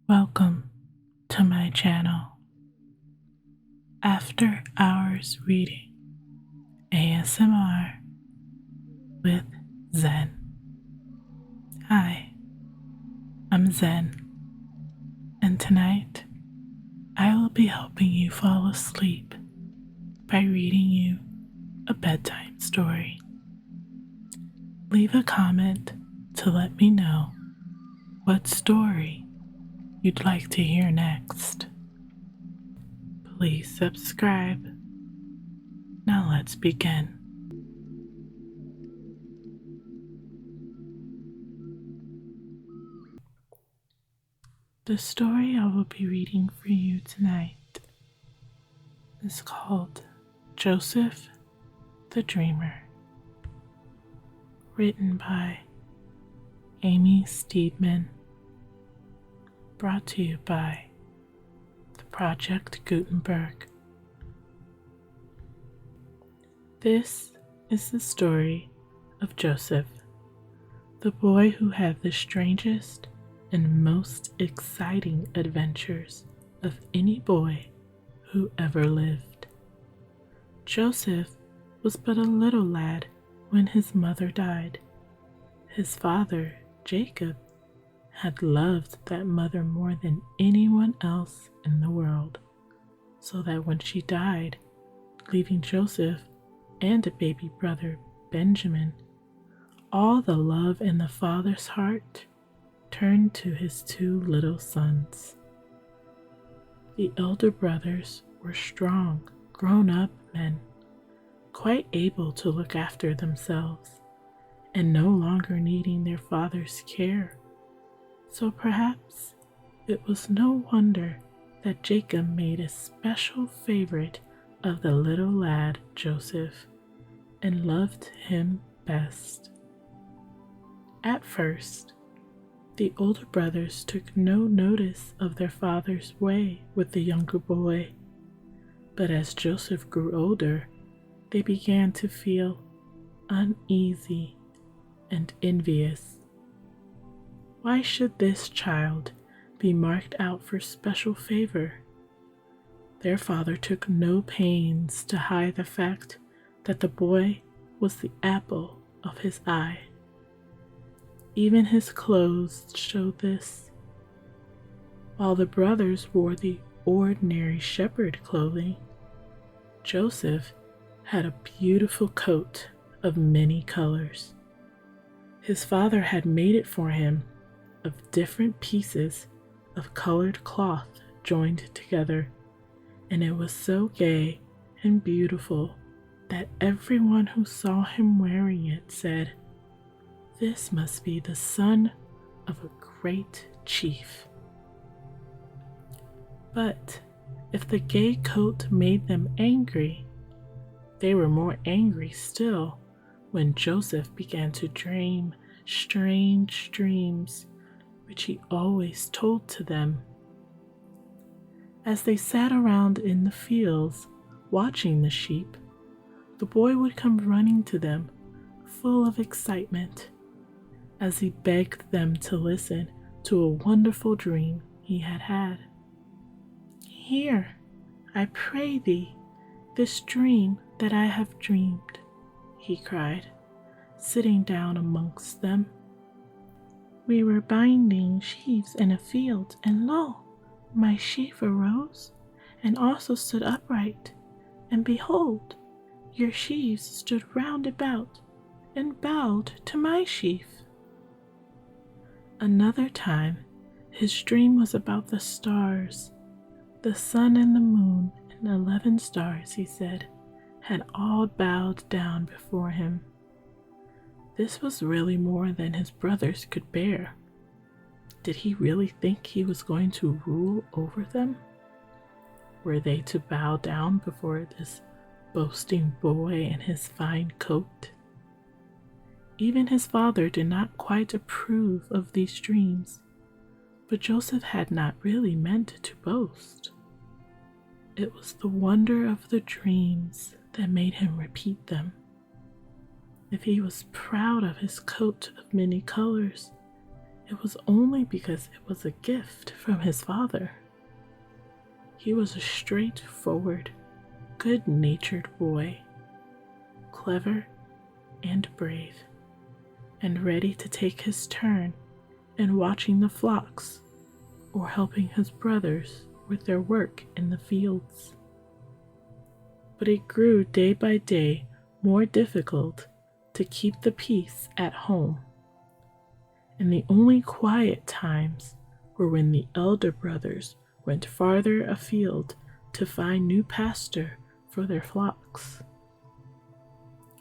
Welcome to my channel, After Hours Reading ASMR with Zen. Hi, I'm Zen, and tonight I will be helping you fall asleep by reading you a bedtime story. Leave a comment to let me know what story you'd like to hear next. Please subscribe. Now let's begin. The story I will be reading for you tonight is called Joseph the Dreamer, written by Amy Steedman, brought to you by the Project Gutenberg. This is the story of Joseph, the boy who had the strangest and most exciting adventures of any boy who ever lived. Joseph was but a little lad when his mother died. His father, Jacob, had loved that mother more than anyone else in the world, so that when she died, leaving Joseph and a baby brother, Benjamin, all the love in the father's heart turned to his two little sons. The elder brothers were strong, grown-up men, quite able to look after themselves, and no longer needing their father's care. So perhaps it was no wonder that Jacob made a special favorite of the little lad Joseph and loved him best. At first, the older brothers took no notice of their father's way with the younger boy, but as Joseph grew older, they began to feel uneasy and envious. Why should this child be marked out for special favor? Their father took no pains to hide the fact that the boy was the apple of his eye. Even his clothes showed this. While the brothers wore the ordinary shepherd clothing, Joseph had a beautiful coat of many colors. His father had made it for him of different pieces of colored cloth joined together, and it was so gay and beautiful that everyone who saw him wearing it said, "This must be the son of a great chief." But if the gay coat made them angry, they were more angry still when Joseph began to dream strange dreams, which he always told to them. As they sat around in the fields watching the sheep, the boy would come running to them, full of excitement, as he begged them to listen to a wonderful dream he had had. "Hear, I pray thee, this dream that I have dreamed," he cried, sitting down amongst them. "We were binding sheaves in a field, and lo, my sheaf arose and also stood upright, and behold, your sheaves stood round about and bowed to my sheaf." Another time, his dream was about the stars. The sun and the moon and 11 stars, he said, had all bowed down before him. This was really more than his brothers could bear. Did he really think he was going to rule over them? Were they to bow down before this boasting boy and his fine coat? Even his father did not quite approve of these dreams, but Joseph had not really meant to boast. It was the wonder of the dreams that made him repeat them. If he was proud of his coat of many colors, it was only because it was a gift from his father. He was a straightforward, good-natured boy, clever and brave, and ready to take his turn in watching the flocks or helping his brothers with their work in the fields. But it grew day by day more difficult to keep the peace at home, and the only quiet times were when the elder brothers went farther afield to find new pasture for their flocks.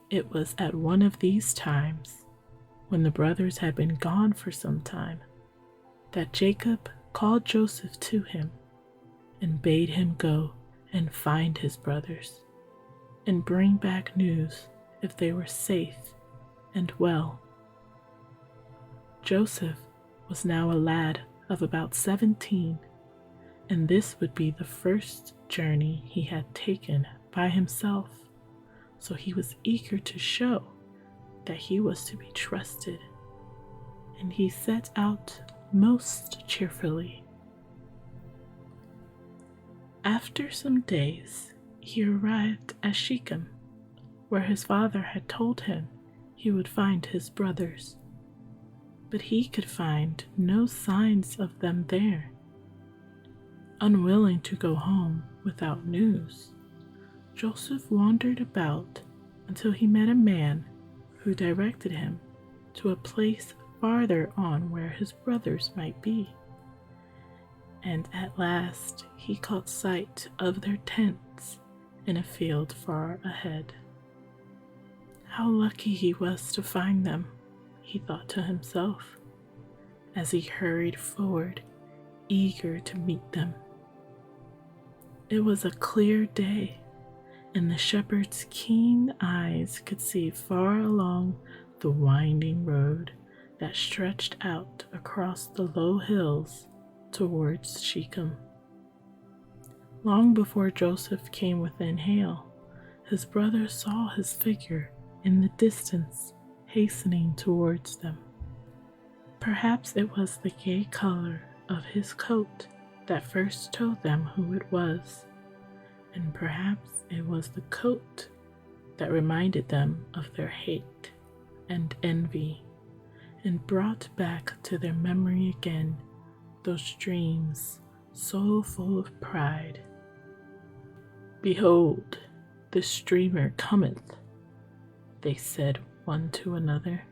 It was at one of these times, when the brothers had been gone for some time, that Jacob called Joseph to him and bade him go and find his brothers and bring back news if they were safe and well. Joseph was now a lad of about 17, and this would be the first journey he had taken by himself, so he was eager to show that he was to be trusted, and he set out most cheerfully. After some days, he arrived at Shechem, where his father had told him he would find his brothers, but he could find no signs of them there. Unwilling to go home without news, Joseph wandered about until he met a man who directed him to a place farther on where his brothers might be. And at last he caught sight of their tents in a field far ahead. How lucky he was to find them, he thought to himself, as he hurried forward, eager to meet them. It was a clear day, and the shepherd's keen eyes could see far along the winding road that stretched out across the low hills towards Shechem. Long before Joseph came within hail, his brothers saw his figure in the distance hastening towards them. Perhaps it was the gay color of his coat that first told them who it was, and perhaps it was the coat that reminded them of their hate and envy and brought back to their memory again those dreams so full of pride. "Behold, this dreamer cometh," they said one to another.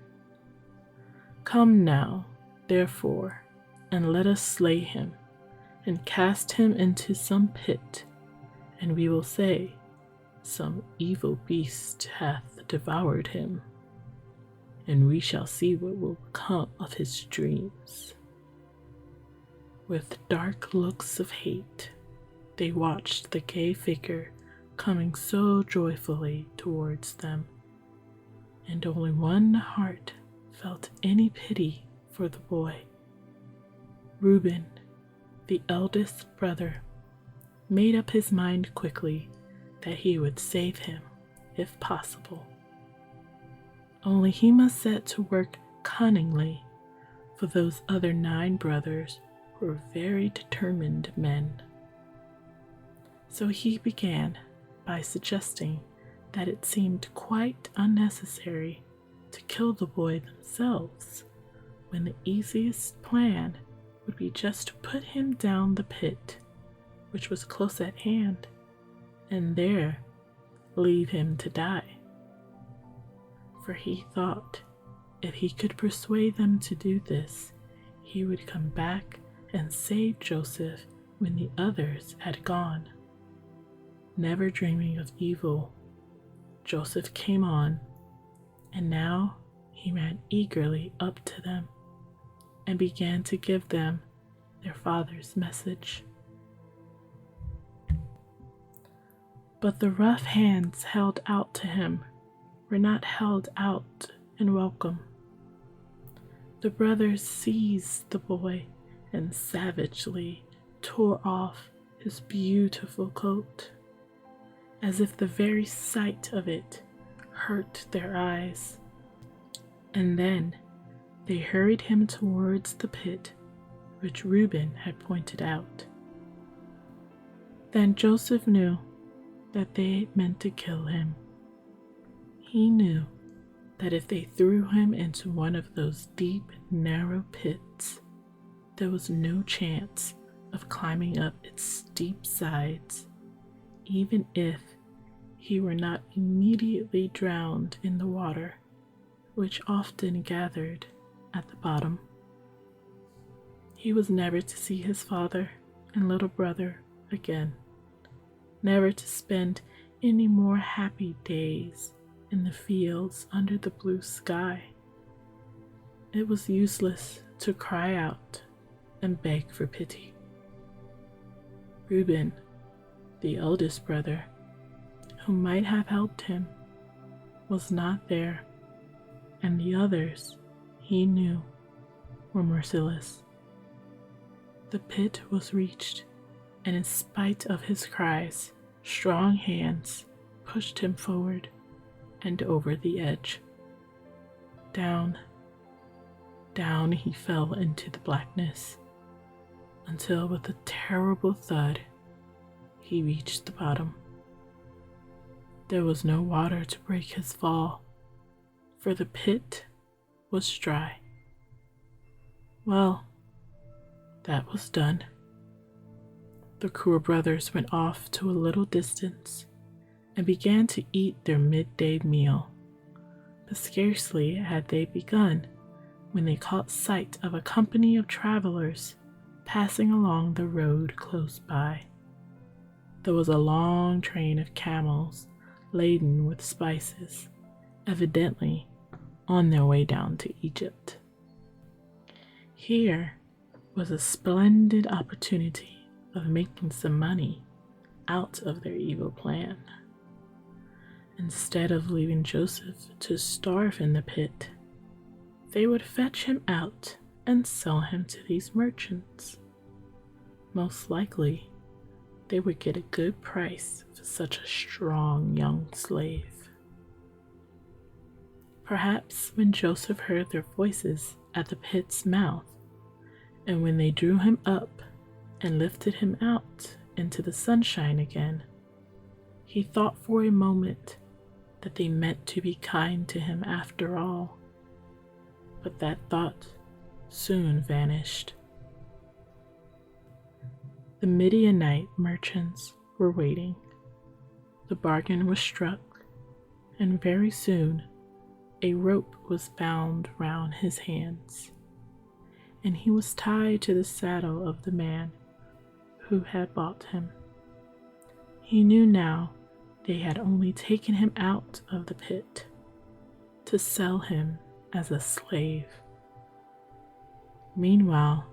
"Come now, therefore, and let us slay him, and cast him into some pit, and we will say, Some evil beast hath devoured him, and we shall see what will become of his dreams." With dark looks of hate, they watched the gay figure coming so joyfully towards them, and only one heart felt any pity for the boy. Reuben, the eldest brother, made up his mind quickly that he would save him if possible. Only he must set to work cunningly, for those other 9 brothers were very determined men. So he began by suggesting that it seemed quite unnecessary to kill the boy themselves, when the easiest plan would be just to put him down the pit, which was close at hand, and there leave him to die. For he thought if he could persuade them to do this, he would come back and save Joseph when the others had gone. Never dreaming of evil, Joseph came on, and now he ran eagerly up to them and began to give them their father's message. But the rough hands held out to him were not held out in welcome. The brothers seized the boy and savagely tore off his beautiful coat, as if the very sight of it hurt their eyes. And then They hurried him towards the pit which Reuben had pointed out. Then Joseph knew that they meant to kill him. He knew that if they threw him into one of those deep, narrow pits, there was no chance of climbing up its steep sides, even if he were not immediately drowned in the water, which often gathered at the bottom. He was never to see his father and little brother again, never to spend any more happy days in the fields under the blue sky. It was useless to cry out and beg for pity. Reuben, the eldest brother, who might have helped him, was not there, and the others, he knew, were merciless. The pit was reached, and in spite of his cries, strong hands pushed him forward and over the edge. Down, down he fell into the blackness, until with a terrible thud, he reached the bottom. There was no water to break his fall, for the pit was dry. Well, that was done. The Kruger brothers went off to a little distance and began to eat their midday meal, but scarcely had they begun when they caught sight of a company of travelers passing along the road close by. There was a long train of camels laden with spices, evidently on their way down to Egypt. Here was a splendid opportunity of making some money out of their evil plan. Instead of leaving Joseph to starve in the pit, they would fetch him out and sell him to these merchants. Most likely, they would get a good price for such a strong young slave. Perhaps when Joseph heard their voices at the pit's mouth, and when they drew him up and lifted him out into the sunshine again, he thought for a moment that they meant to be kind to him after all. But that thought soon vanished. The Midianite merchants were waiting. The bargain was struck, and very soon a rope was bound round his hands, and he was tied to the saddle of the man who had bought him. He knew now they had only taken him out of the pit to sell him as a slave. Meanwhile,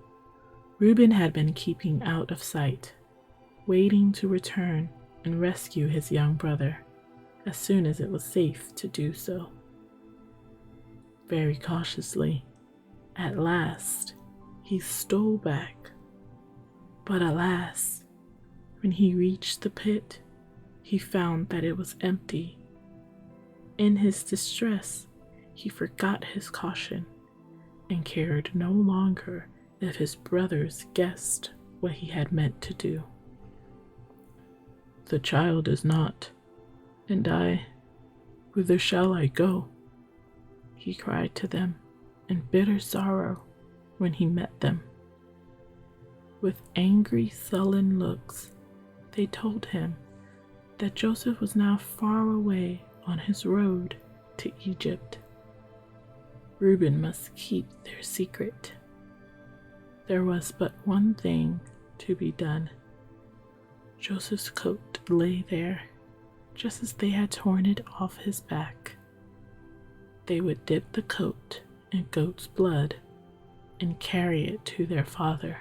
Reuben had been keeping out of sight, waiting to return and rescue his young brother as soon as it was safe to do so. Very cautiously, at last, he stole back. But alas, when he reached the pit, he found that it was empty. In his distress, he forgot his caution and cared no longer if his brothers guessed what he had meant to do. "The child is not, and whither shall I go?" he cried to them in bitter sorrow when he met them. With angry, sullen looks, they told him that Joseph was now far away on his road to Egypt. Reuben must keep their secret. There was but one thing to be done. Joseph's coat lay there, just as they had torn it off his back. They would dip the coat in goat's blood and carry it to their father.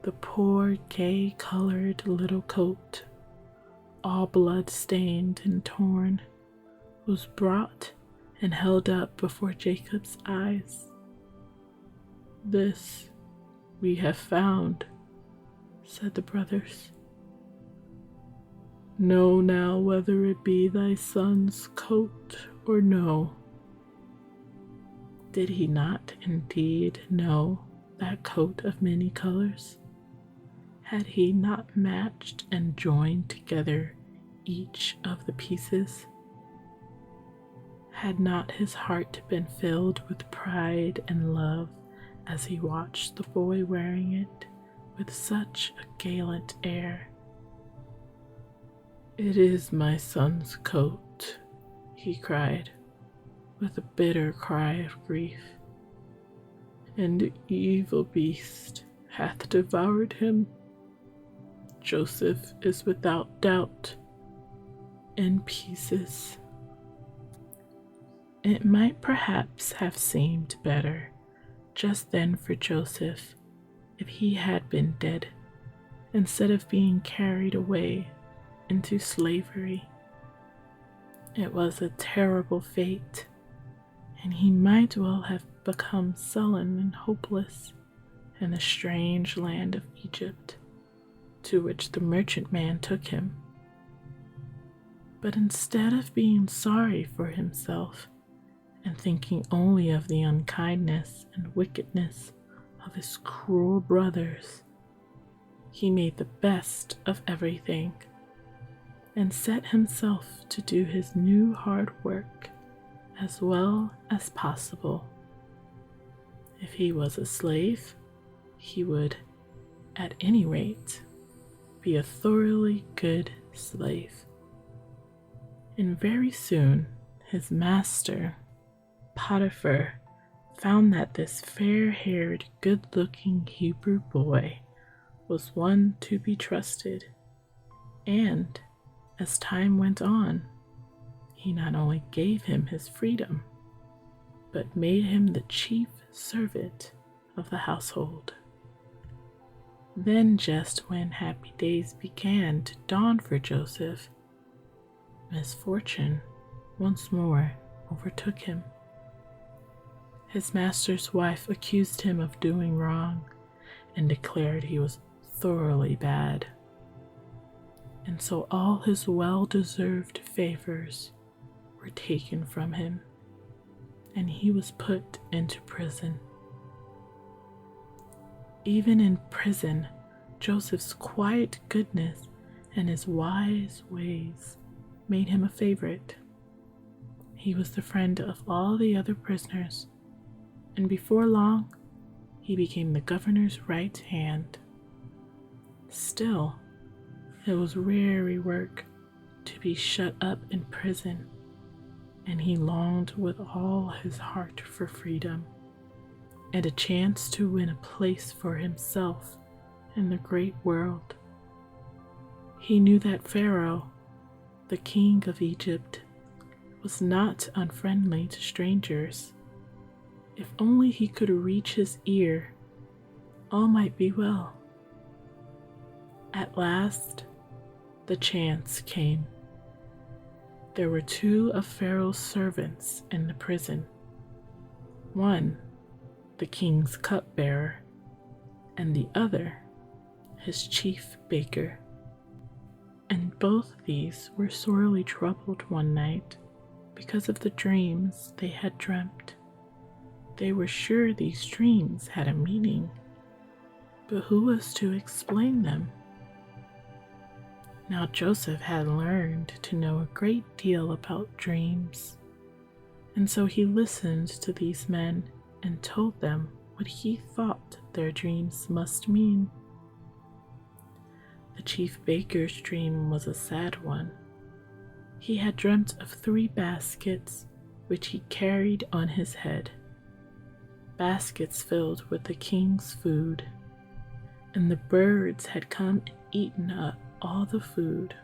The poor gay-colored little coat, all blood-stained and torn, was brought and held up before Jacob's eyes. "This we have found," said the brothers. "Know now whether it be thy son's coat or no." Did he not indeed know that coat of many colors? Had he not matched and joined together each of the pieces? Had not his heart been filled with pride and love as he watched the boy wearing it with such a gallant air? "It is my son's coat," he cried, with a bitter cry of grief, "and the evil beast hath devoured him. Joseph is without doubt in pieces." It might perhaps have seemed better just then for Joseph if he had been dead, instead of being carried away into slavery. It was a terrible fate, and he might well have become sullen and hopeless in the strange land of Egypt, to which the merchantman took him. But instead of being sorry for himself and thinking only of the unkindness and wickedness of his cruel brothers, he made the best of everything and set himself to do his new hard work as well as possible. If he was a slave, he would, at any rate, be a thoroughly good slave. And very soon his master, Potiphar, found that this fair-haired, good-looking Hebrew boy was one to be trusted, and as time went on, he not only gave him his freedom, but made him the chief servant of the household. Then, just when happy days began to dawn for Joseph, misfortune once more overtook him. His master's wife accused him of doing wrong and declared he was thoroughly bad. And so all his well-deserved favors were taken from him, and he was put into prison. Even in prison, Joseph's quiet goodness and his wise ways made him a favorite. He was the friend of all the other prisoners, and before long, he became the governor's right hand. Still, it was weary work to be shut up in prison, and he longed with all his heart for freedom and a chance to win a place for himself in the great world. He knew that Pharaoh, the king of Egypt, was not unfriendly to strangers. If only he could reach his ear, all might be well. At last, the chance came. There were two of Pharaoh's servants in the prison. One, the king's cupbearer, and the other, his chief baker. And both these were sorely troubled one night because of the dreams they had dreamt. They were sure these dreams had a meaning, but who was to explain them? Now Joseph had learned to know a great deal about dreams, and so he listened to these men and told them what he thought their dreams must mean. The chief baker's dream was a sad one. He had dreamt of 3 baskets which he carried on his head, baskets filled with the king's food, and the birds had come and eaten up all the food.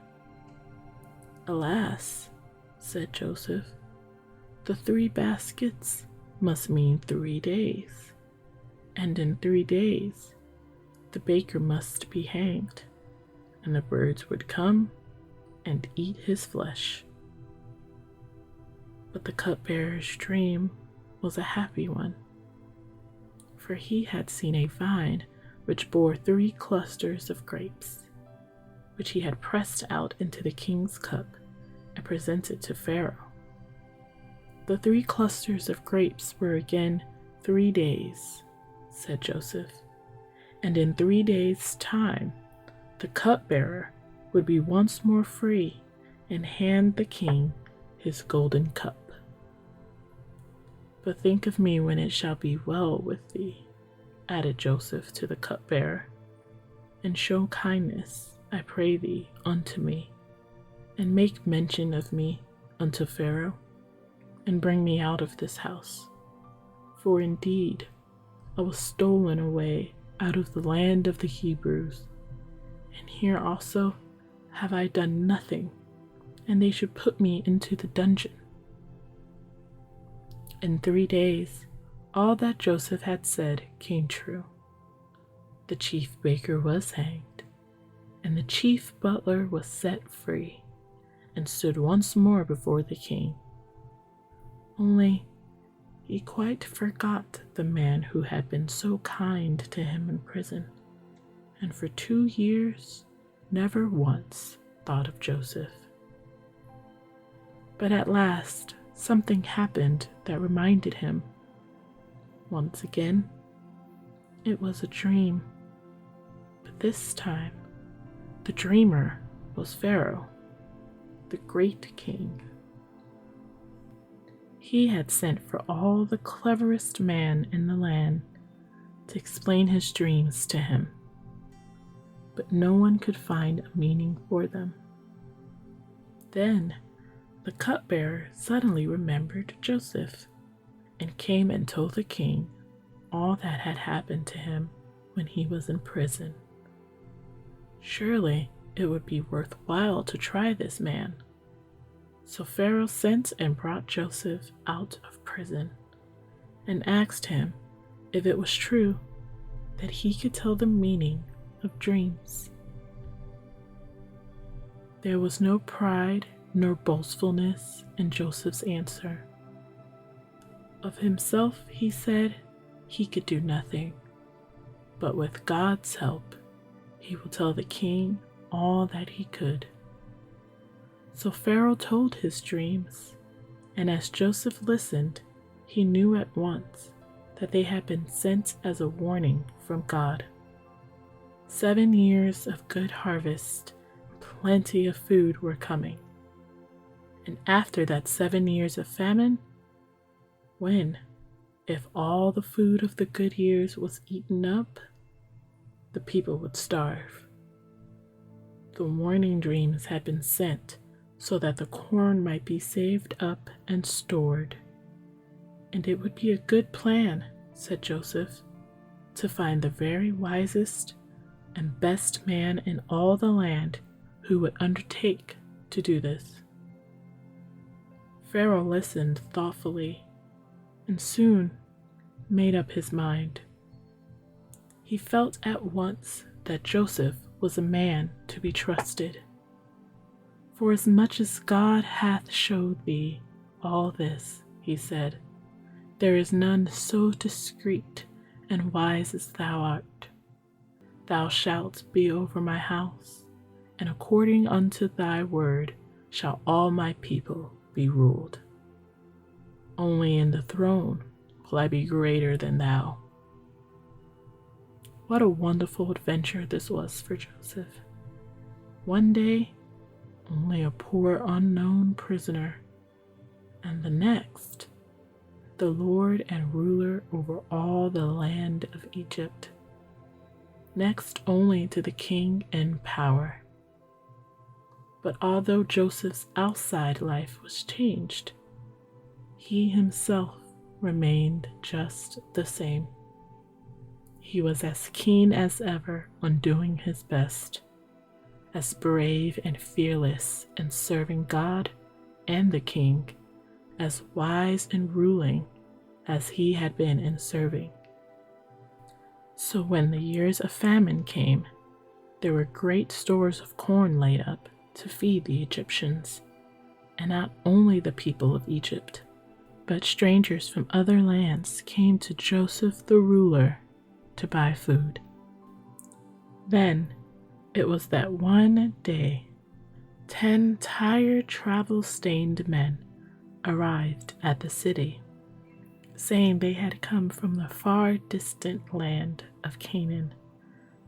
"Alas," said Joseph, "the 3 baskets must mean 3 days, and in 3 days the baker must be hanged, and the birds would come and eat his flesh." But the cupbearer's dream was a happy one, for he had seen a vine which bore 3 clusters of grapes, which he had pressed out into the king's cup and presented to Pharaoh. The 3 clusters of grapes were again 3 days, said Joseph, and in 3 days' time the cupbearer would be once more free and hand the king his golden cup. But think of me when it shall be well with thee, added Joseph to the cupbearer, and show kindness, I pray thee, unto me, and make mention of me unto Pharaoh, and bring me out of this house. For indeed I was stolen away out of the land of the Hebrews, and here also have I done nothing, and they should put me into the dungeon. In 3 days, all that Joseph had said came true. The chief baker was hanged, and the chief butler was set free, and stood once more before the king. Only he quite forgot the man who had been so kind to him in prison, and for 2 years never once thought of Joseph. But at last something happened that reminded him. Once again, it was a dream, but this time the dreamer was Pharaoh, the great king. He had sent for all the cleverest man in the land to explain his dreams to him, but no one could find a meaning for them. Then the cupbearer suddenly remembered Joseph, and came and told the king all that had happened to him when he was in prison. Surely it would be worthwhile to try this man. So Pharaoh sent and brought Joseph out of prison, and asked him if it was true that he could tell the meaning of dreams. There was no pride nor boastfulness in Joseph's answer. Of himself, he said, he could do nothing, but with God's help, he will tell the king all that he could. So Pharaoh told his dreams, and as Joseph listened, he knew at once that they had been sent as a warning from God. 7 years of good harvest, plenty of food were coming. And after that 7 years of famine, when, if all the food of the good years was eaten up, the people would starve. The warning dreams had been sent so that the corn might be saved up and stored. And it would be a good plan, said Joseph, to find the very wisest and best man in all the land who would undertake to do this. Pharaoh listened thoughtfully and soon made up his mind. He felt at once that Joseph was a man to be trusted. For as much as God hath showed thee all this, he said, there is none so discreet and wise as thou art. Thou shalt be over my house, and according unto thy word shall all my people be ruled. Only in the throne will I be greater than thou. What a wonderful adventure this was for Joseph. One day, only a poor unknown prisoner, and the next, the Lord and ruler over all the land of Egypt, next only to the king in power. But although Joseph's outside life was changed, he himself remained just the same. He was as keen as ever on doing his best, as brave and fearless in serving God and the king, as wise in ruling as he had been in serving. So when the years of famine came, there were great stores of corn laid up to feed the Egyptians, and not only the people of Egypt, but strangers from other lands came to Joseph the ruler to buy food. Then it was that one day 10 tired, travel-stained men arrived at the city, saying they had come from the far distant land of Canaan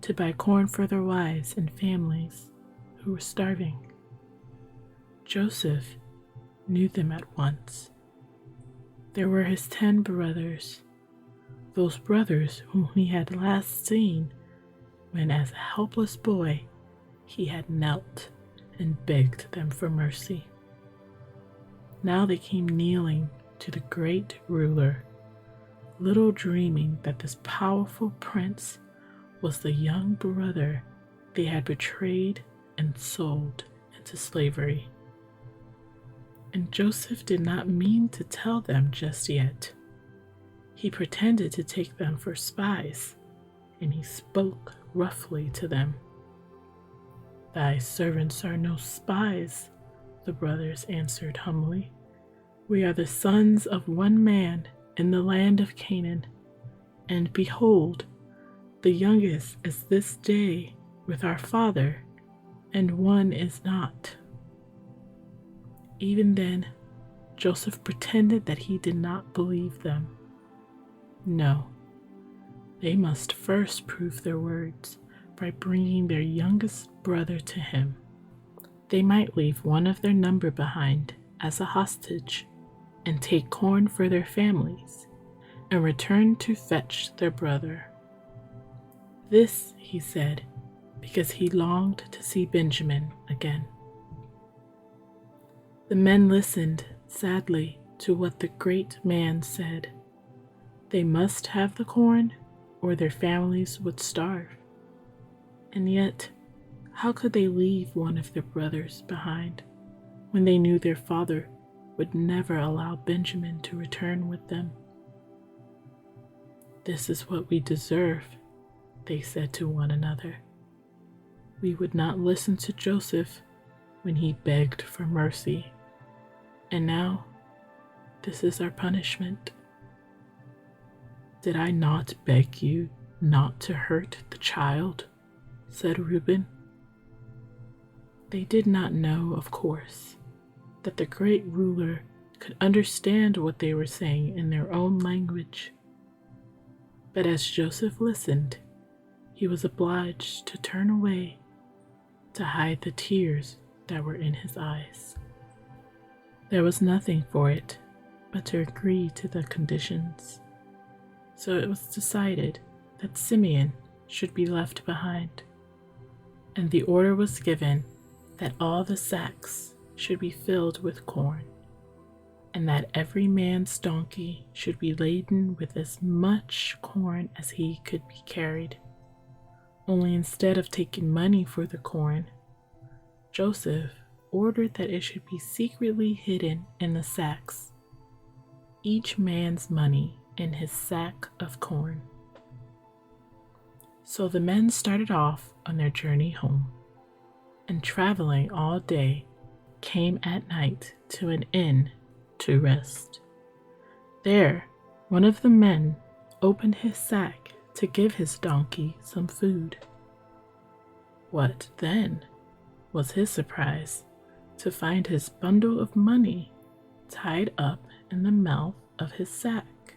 to buy corn for their wives and families who were starving. Joseph knew them at once. There were his 10 brothers, those brothers whom he had last seen when, as a helpless boy, he had knelt and begged them for mercy. Now they came kneeling to the great ruler, little dreaming that this powerful prince was the young brother they had betrayed and sold into slavery. And Joseph did not mean to tell them just yet. He pretended to take them for spies, and he spoke roughly to them. "Thy servants are no spies," the brothers answered humbly. "We are the sons of one man in the land of Canaan, and behold, the youngest is this day with our father, and one is not." Even then, Joseph pretended that he did not believe them. No, they must first prove their words by bringing their youngest brother to him. They might leave one of their number behind as a hostage and take corn for their families and return to fetch their brother. This, he said, because he longed to see Benjamin again. The men listened sadly to what the great man said. They must have the corn, or their families would starve. And yet, how could they leave one of their brothers behind when they knew their father would never allow Benjamin to return with them? "This is what we deserve," they said to one another. "We would not listen to Joseph when he begged for mercy. And now, this is our punishment." "Did I not beg you not to hurt the child?" said Reuben. They did not know, of course, that the great ruler could understand what they were saying in their own language. But as Joseph listened, he was obliged to turn away to hide the tears that were in his eyes. There was nothing for it but to agree to the conditions. So it was decided that Simeon should be left behind, and the order was given that all the sacks should be filled with corn, and that every man's donkey should be laden with as much corn as he could be carried. Only instead of taking money for the corn, Joseph ordered that it should be secretly hidden in the sacks, each man's money in his sack of corn. So the men started off on their journey home, and traveling all day, came at night to an inn to rest. There, one of the men opened his sack to give his donkey some food. What then was his surprise to find his bundle of money tied up in the mouth of his sack.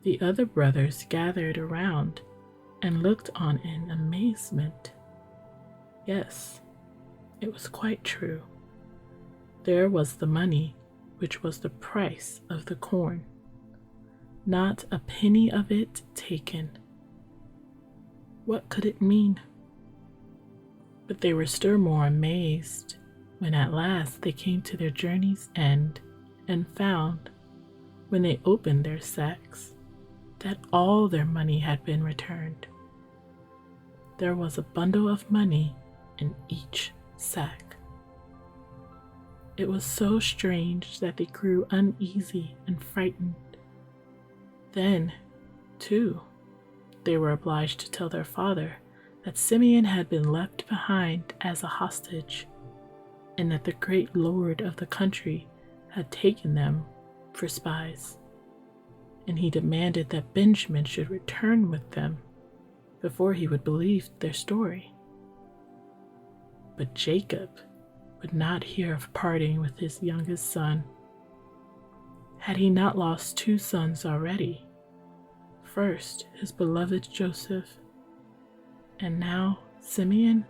The other brothers gathered around and looked on in amazement. Yes, it was quite true. There was the money, which was the price of the corn. Not a penny of it taken. What could it mean? But they were still more amazed when at last they came to their journey's end and found, when they opened their sacks, that all their money had been returned. There was a bundle of money in each sack. It was so strange that they grew uneasy and frightened. Then, too, they were obliged to tell their father that Simeon had been left behind as a hostage, and that the great lord of the country had taken them for spies, and he demanded that Benjamin should return with them before he would believe their story. But Jacob would not hear of parting with his youngest son Had he not lost 2 sons already? First, his beloved Joseph, and now Simeon?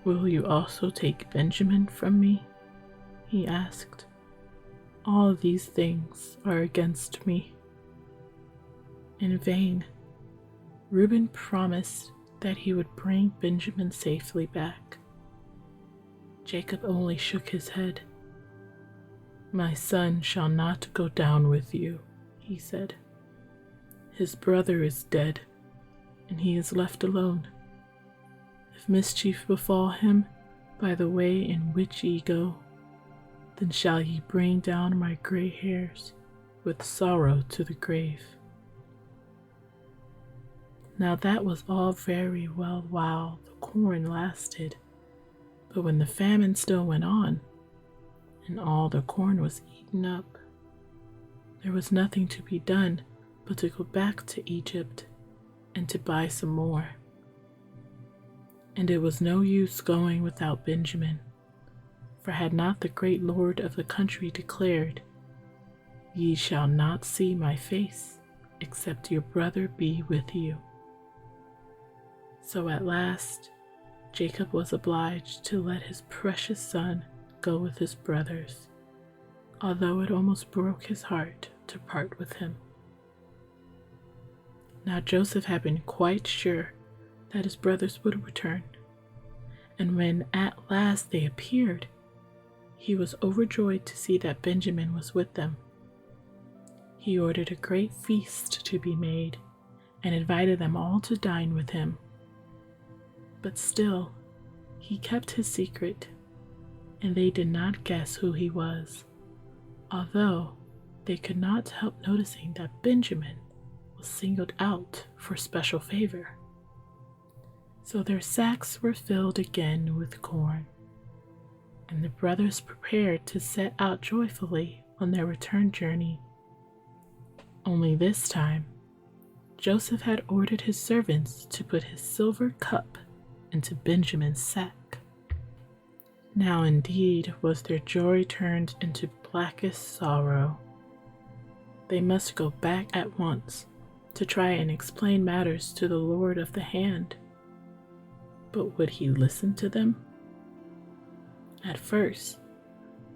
Will you also take Benjamin from me? He asked. All these things are against me. In vain, Reuben promised that he would bring Benjamin safely back. Jacob only shook his head. My son shall not go down with you, he said. His brother is dead, and he is left alone. If mischief befall him by the way in which ye go, then shall ye bring down my gray hairs with sorrow to the grave. Now that was all very well while the corn lasted, but when the famine still went on, and all the corn was eaten up, there was nothing to be done but to go back to Egypt and to buy some more. And it was no use going without Benjamin, for had not the great lord of the country declared, Ye shall not see my face, except your brother be with you. So at last, Jacob was obliged to let his precious son go with his brothers, although it almost broke his heart to part with him. Now Joseph had been quite sure that his brothers would return, and when at last they appeared, he was overjoyed to see that Benjamin was with them. He ordered a great feast to be made and invited them all to dine with him. But still, he kept his secret, and they did not guess who he was, although they could not help noticing that Benjamin was singled out for special favor. So their sacks were filled again with corn, and the brothers prepared to set out joyfully on their return journey. Only this time, Joseph had ordered his servants to put his silver cup into Benjamin's sack. Now indeed was their joy turned into blackest sorrow. They must go back at once to try and explain matters to the lord of the hand. But would he listen to them? At first,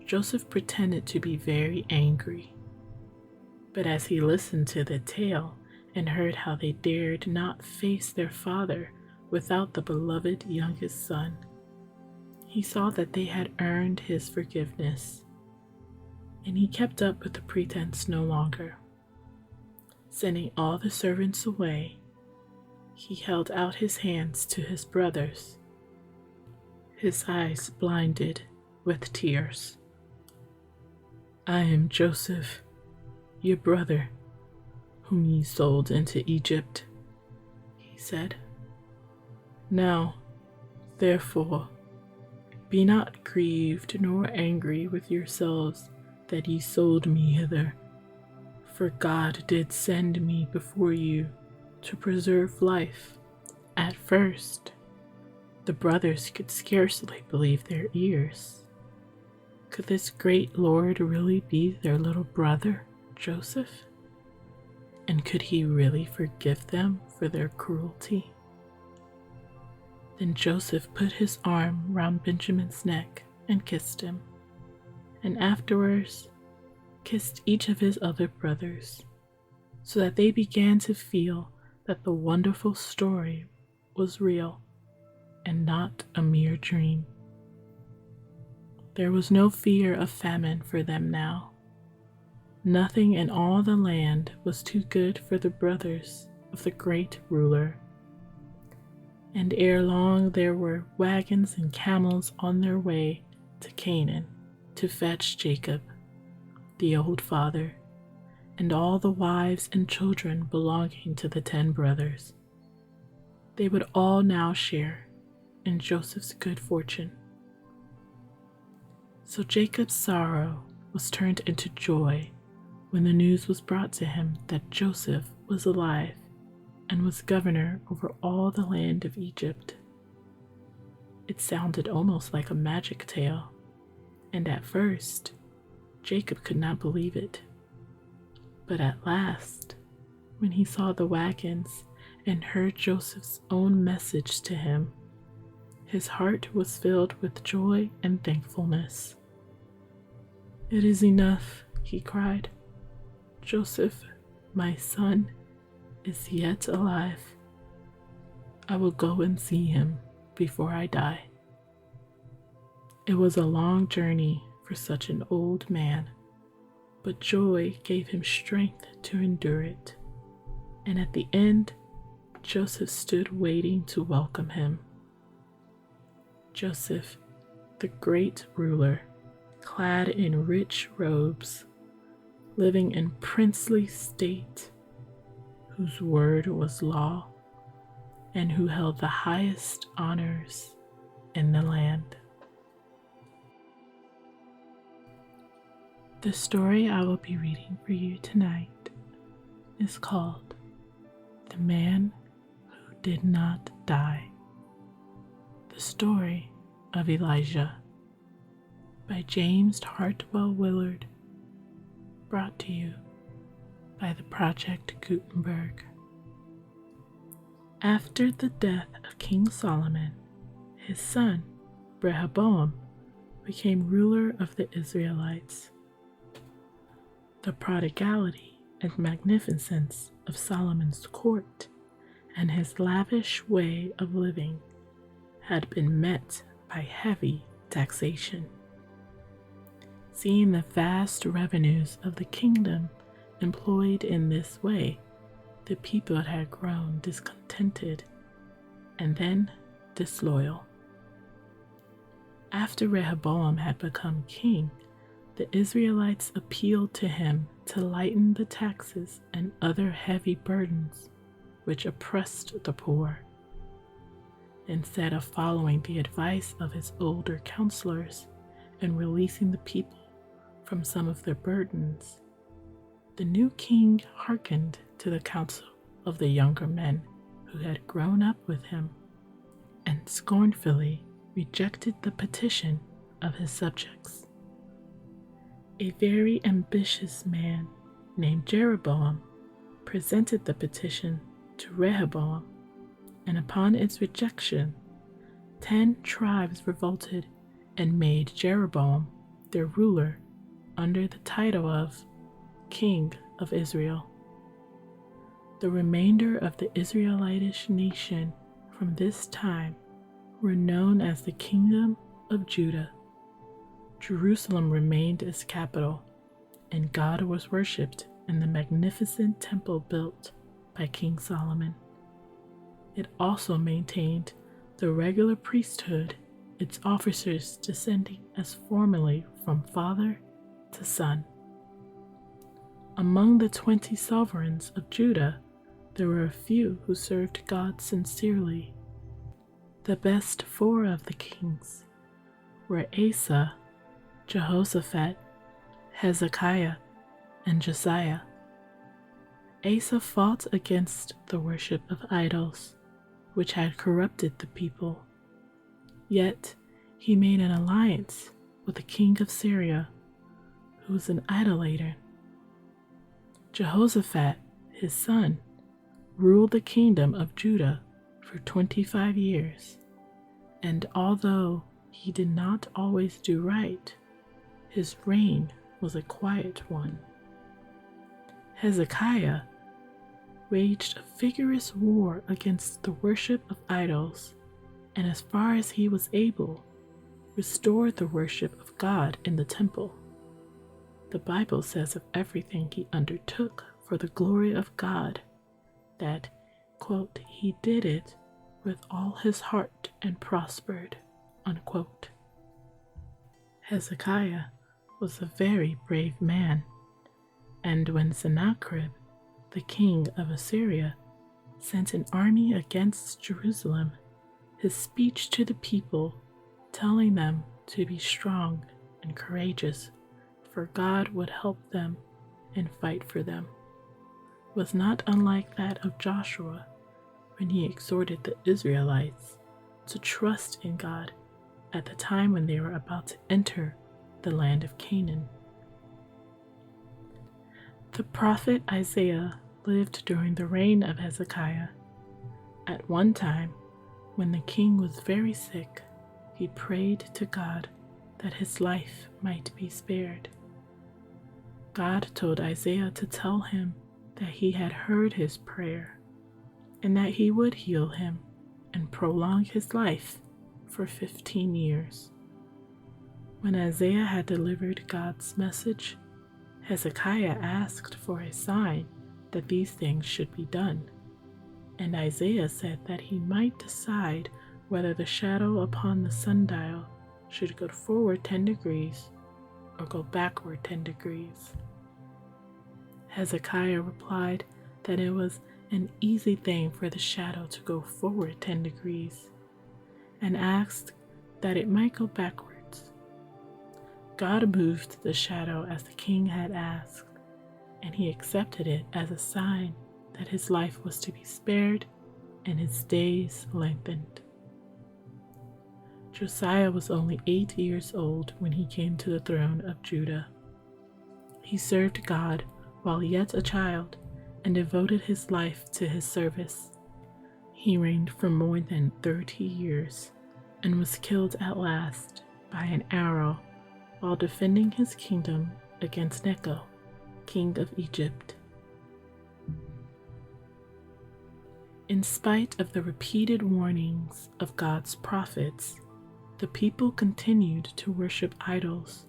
Joseph pretended to be very angry. But as he listened to the tale and heard how they dared not face their father without the beloved youngest son, he saw that they had earned his forgiveness, and he kept up with the pretense no longer. Sending all the servants away, he held out his hands to his brothers, his eyes blinded with tears. I am Joseph, your brother, whom ye sold into Egypt, he said. Now, therefore, be not grieved nor angry with yourselves that ye sold me hither, for God did send me before you to preserve life. At first, the brothers could scarcely believe their ears. Could this great Lord really be their little brother, Joseph? And could he really forgive them for their cruelty? Then Joseph put his arm round Benjamin's neck and kissed him, and afterwards kissed each of his other brothers, so that they began to feel that the wonderful story was real and not a mere dream. There was no fear of famine for them now. Nothing in all the land was too good for the brothers of the great ruler. And ere long there were wagons and camels on their way to Canaan to fetch Jacob, the old father, and all the wives and children belonging to the 10 brothers. They would all now share in Joseph's good fortune. So Jacob's sorrow was turned into joy when the news was brought to him that Joseph was alive and was governor over all the land of Egypt. It sounded almost like a magic tale, and at first, Jacob could not believe it. But at last, when he saw the wagons and heard Joseph's own message to him, his heart was filled with joy and thankfulness. "It is enough," he cried. "Joseph, my son, is yet alive. I will go and see him before I die." It was a long journey for such an old man, but joy gave him strength to endure it. And at the end, Joseph stood waiting to welcome him. Joseph, the great ruler, clad in rich robes, living in princely state, whose word was law, and who held the highest honors in the land. The story I will be reading for you tonight is called The Man Who Did Not Die. The Story of Elijah by James Hartwell Willard, brought to you by the Project Gutenberg. After the death of King Solomon, his son Rehoboam became ruler of the Israelites. The prodigality and magnificence of Solomon's court and his lavish way of living had been met by heavy taxation. Seeing the vast revenues of the kingdom employed in this way, the people had grown discontented and then disloyal. After Rehoboam had become king, the Israelites appealed to him to lighten the taxes and other heavy burdens which oppressed the poor. Instead of following the advice of his older counselors and releasing the people from some of their burdens, the new king hearkened to the counsel of the younger men who had grown up with him and scornfully rejected the petition of his subjects. A very ambitious man named Jeroboam presented the petition to Rehoboam, and upon its rejection, 10 tribes revolted and made Jeroboam their ruler under the title of King of Israel. The remainder of the Israelitish nation from this time were known as the Kingdom of Judah. Jerusalem remained its capital, and God was worshipped in the magnificent temple built by King Solomon. It also maintained the regular priesthood, its officers descending as formerly from father to son. Among the 20 sovereigns of Judah, there were a few who served God sincerely. The best 4 of the kings were Asa, Jehoshaphat, Hezekiah, and Josiah. Asa fought against the worship of idols, which had corrupted the people. Yet he made an alliance with the king of Syria, who was an idolater. Jehoshaphat, his son, ruled the kingdom of Judah for 25 years, and although he did not always do right, his reign was a quiet one. Hezekiah waged a vigorous war against the worship of idols, and as far as he was able, restored the worship of God in the temple. The Bible says of everything he undertook for the glory of God that, quote, he did it with all his heart and prospered, unquote. Hezekiah was a very brave man, and when Sennacherib, the king of Assyria, sent an army against Jerusalem, his speech to the people, telling them to be strong and courageous, for God would help them and fight for them, was not unlike that of Joshua when he exhorted the Israelites to trust in God at the time when they were about to enter the land of Canaan. The prophet Isaiah lived during the reign of Hezekiah. At one time, when the king was very sick, he prayed to God that his life might be spared. God told Isaiah to tell him that he had heard his prayer and that he would heal him and prolong his life for 15 years. When Isaiah had delivered God's message, Hezekiah asked for a sign that these things should be done, and Isaiah said that he might decide whether the shadow upon the sundial should go forward 10 degrees or go backward 10 degrees. Hezekiah replied that it was an easy thing for the shadow to go forward 10 degrees, and asked that it might go backwards. God moved the shadow as the king had asked, and he accepted it as a sign that his life was to be spared and his days lengthened. Josiah was only 8 years old when he came to the throne of Judah. He served God while yet a child and devoted his life to his service. He reigned for more than 30 years and was killed at last by an arrow while defending his kingdom against Necho, king of Egypt. In spite of the repeated warnings of God's prophets, the people continued to worship idols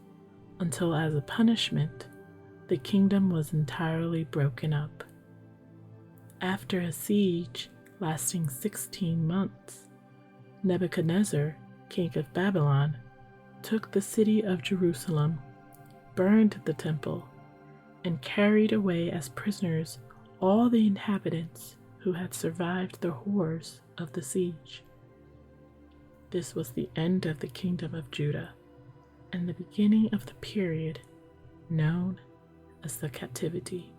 until, as a punishment, the kingdom was entirely broken up. After a siege lasting 16 months, Nebuchadnezzar, king of Babylon, took the city of Jerusalem, burned the temple, and carried away as prisoners all the inhabitants who had survived the horrors of the siege. This was the end of the kingdom of Judah and the beginning of the period known as the captivity.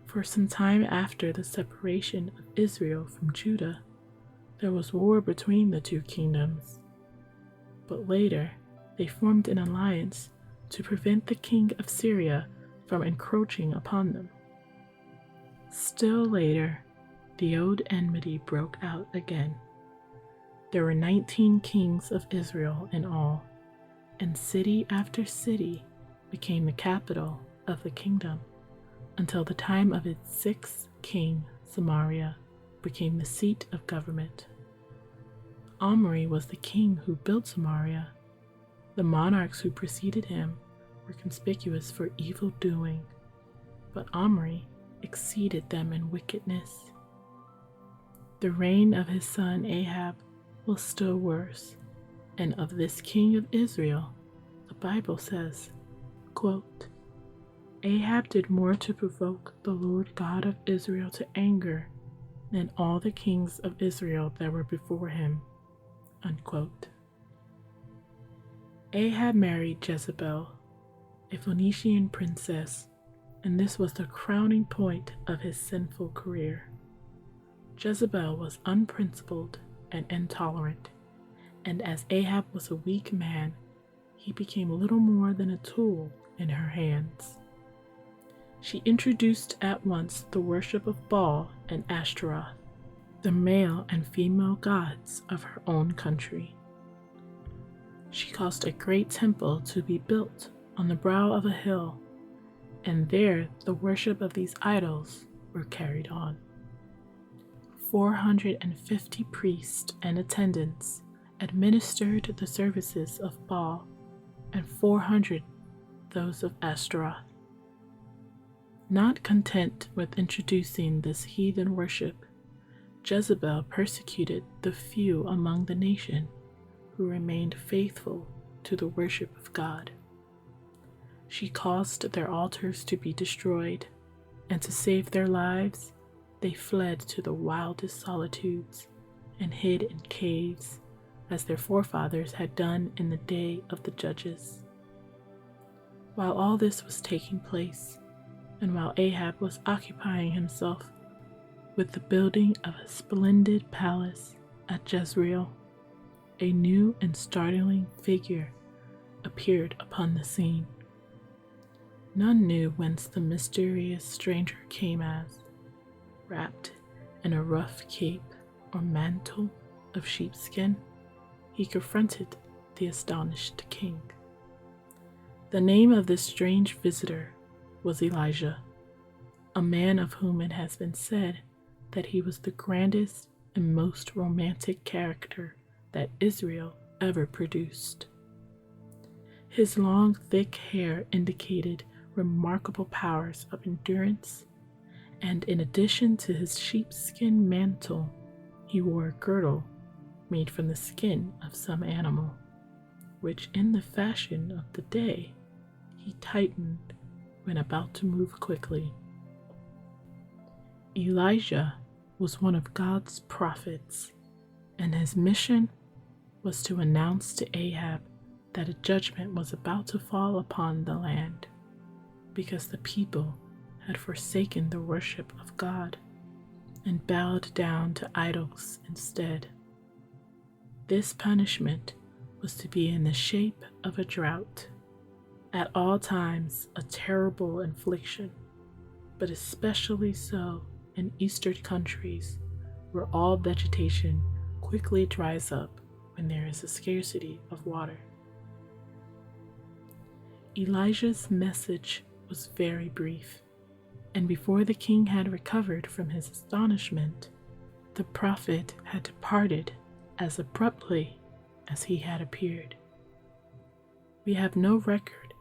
For some time after the separation of Israel from Judah, there was war between the two kingdoms. But later, they formed an alliance to prevent the king of Syria from encroaching upon them. Still later, the old enmity broke out again. There were 19 kings of Israel in all, and city after city became the capital of the kingdom, until the time of its sixth king, Samaria, became the seat of government. Omri was the king who built Samaria. The monarchs who preceded him were conspicuous for evil doing, but Omri exceeded them in wickedness. The reign of his son Ahab was still worse, and of this king of Israel, the Bible says, quote, Ahab did more to provoke the Lord God of Israel to anger than all the kings of Israel that were before him. Unquote. Ahab married Jezebel, a Phoenician princess, and this was the crowning point of his sinful career. Jezebel was unprincipled and intolerant, and as Ahab was a weak man, he became little more than a tool in her hands. She introduced at once the worship of Baal and Ashtaroth, the male and female gods of her own country. She caused a great temple to be built on the brow of a hill, and there the worship of these idols were carried on. 450 priests and attendants administered the services of Baal, and 400 those of Ashtaroth. Not content with introducing this heathen worship, Jezebel persecuted the few among the nation who remained faithful to the worship of God. She caused their altars to be destroyed, and to save their lives, they fled to the wildest solitudes and hid in caves, as their forefathers had done in the day of the judges. While all this was taking place, and while Ahab was occupying himself with the building of a splendid palace at Jezreel, a new and startling figure appeared upon the scene. None knew whence the mysterious stranger came as, wrapped in a rough cape or mantle of sheepskin, he confronted the astonished king. The name of this strange visitor was Elijah, a man of whom it has been said that he was the grandest and most romantic character that Israel ever produced. His long, thick hair indicated remarkable powers of endurance, and in addition to his sheepskin mantle, he wore a girdle made from the skin of some animal, which in the fashion of the day he tightened when about to move quickly. Elijah was one of God's prophets, and his mission was to announce to Ahab that a judgment was about to fall upon the land because the people had forsaken the worship of God and bowed down to idols instead. This punishment was to be in the shape of a drought, at all times a terrible affliction, but especially so in eastern countries where all vegetation quickly dries up when there is a scarcity of water. Elijah's message was very brief, and before the king had recovered from his astonishment, the prophet had departed as abruptly as he had appeared. We have no record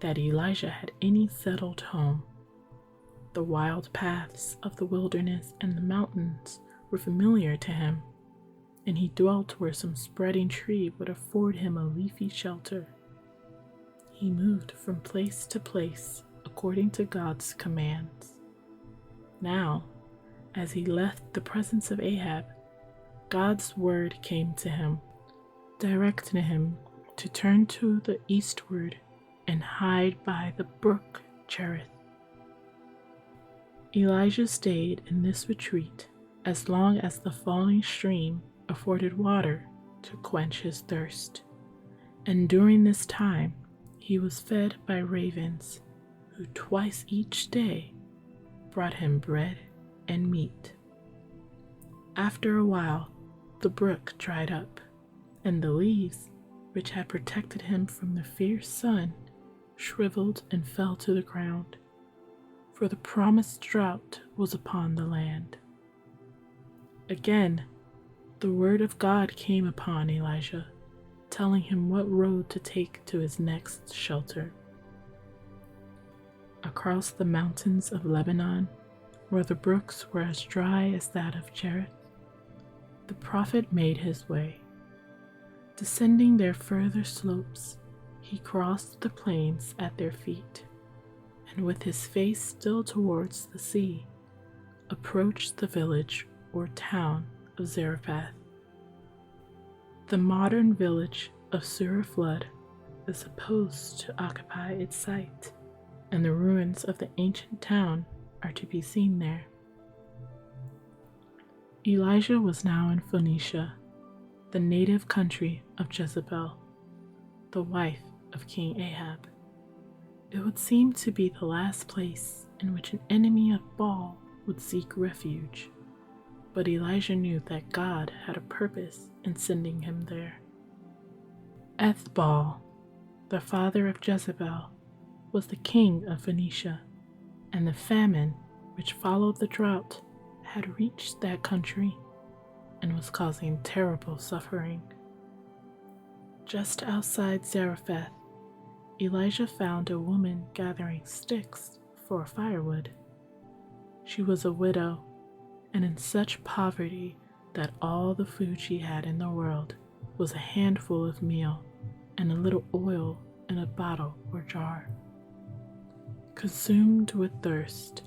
that Elijah had any settled home. The wild paths of the wilderness and the mountains were familiar to him, and he dwelt where some spreading tree would afford him a leafy shelter. He moved from place to place according to God's commands. Now, as he left the presence of Ahab, God's word came to him, directing him to turn to the eastward and hide by the brook Cherith. Elijah stayed in this retreat as long as the falling stream afforded water to quench his thirst, and during this time he was fed by ravens, who twice each day brought him bread and meat. After a while, the brook dried up, and the leaves, which had protected him from the fierce sun, shriveled and fell to the ground, for the promised drought was upon the land. Again, the word of God came upon Elijah, telling him what road to take to his next shelter. Across the mountains of Lebanon, where the brooks were as dry as that of Cherith, the prophet made his way. Descending their further slopes, he crossed the plains at their feet, and with his face still towards the sea, approached the village or town of Zarephath. The modern village of Suraflood is supposed to occupy its site, and the ruins of the ancient town are to be seen there. Elijah was now in Phoenicia, the native country of Jezebel, the wife of King Ahab. It would seem to be the last place in which an enemy of Baal would seek refuge, but Elijah knew that God had a purpose in sending him there. Ethbaal, the father of Jezebel, was the king of Phoenicia, and the famine which followed the drought had reached that country and was causing terrible suffering. Just outside Zarephath, Elijah found a woman gathering sticks for firewood. She was a widow and in such poverty that all the food she had in the world was a handful of meal and a little oil in a bottle or jar. Consumed with thirst,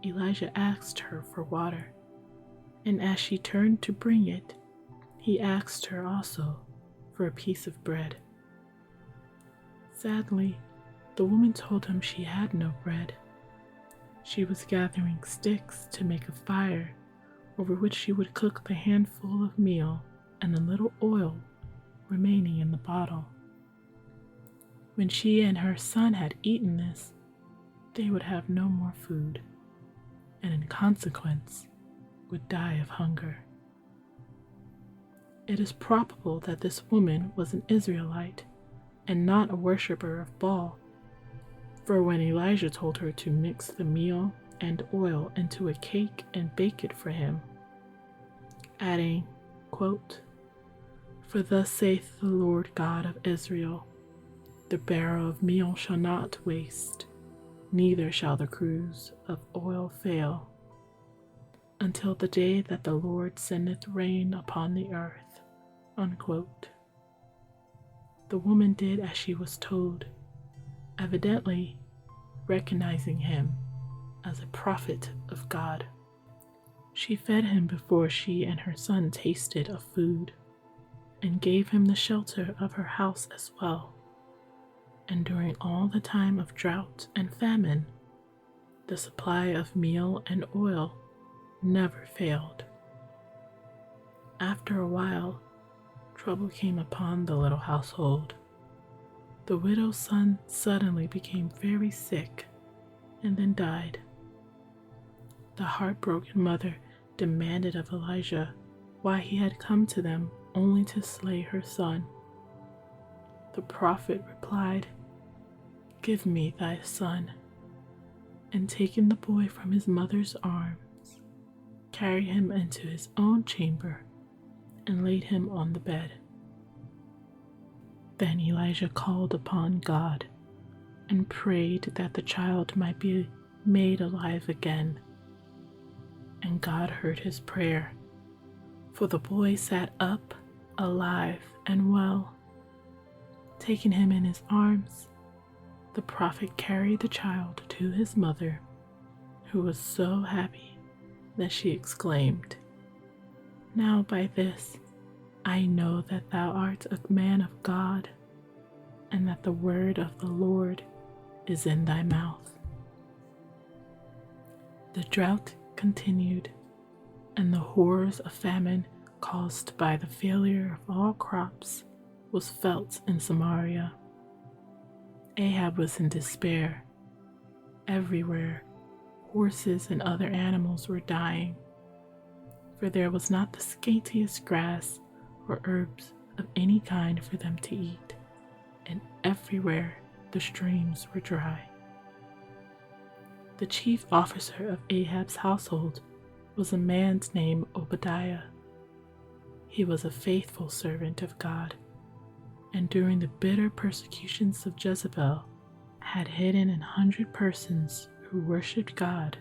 Elijah asked her for water, and as she turned to bring it, he asked her also for a piece of bread. Sadly, the woman told him she had no bread. She was gathering sticks to make a fire over which she would cook the handful of meal and the little oil remaining in the bottle. When she and her son had eaten this, they would have no more food, and in consequence would die of hunger. It is probable that this woman was an Israelite and not a worshipper of Baal, for when Elijah told her to mix the meal and oil into a cake and bake it for him, adding, quote, "For thus saith the Lord God of Israel, the barrel of meal shall not waste, neither shall the cruse of oil fail, until the day that the Lord sendeth rain upon the earth," unquote. The woman did as she was told, evidently recognizing him as a prophet of God. She fed him before she and her son tasted of food, and gave him the shelter of her house as well. And during all the time of drought and famine, the supply of meal and oil never failed. After a while, trouble came upon the little household. The widow's son suddenly became very sick and then died. The heartbroken mother demanded of Elijah why he had come to them only to slay her son. The prophet replied, "Give me thy son," and taking the boy from his mother's arms, carried him into his own chamber and laid him on the bed. Then Elijah called upon God and prayed that the child might be made alive again. And God heard his prayer, for the boy sat up, alive and well. Taking him in his arms, the prophet carried the child to his mother, who was so happy that she exclaimed, "Now by this I know that thou art a man of God, and that the word of the Lord is in thy mouth." The drought continued, and the horrors of famine caused by the failure of all crops was felt in Samaria. Ahab was in despair. Everywhere, horses and other animals were dying, for there was not the scantiest grass or herbs of any kind for them to eat, and everywhere the streams were dry. The chief officer of Ahab's household was a man named Obadiah. He was a faithful servant of God, and during the bitter persecutions of Jezebel, had hidden 100 persons who worshipped God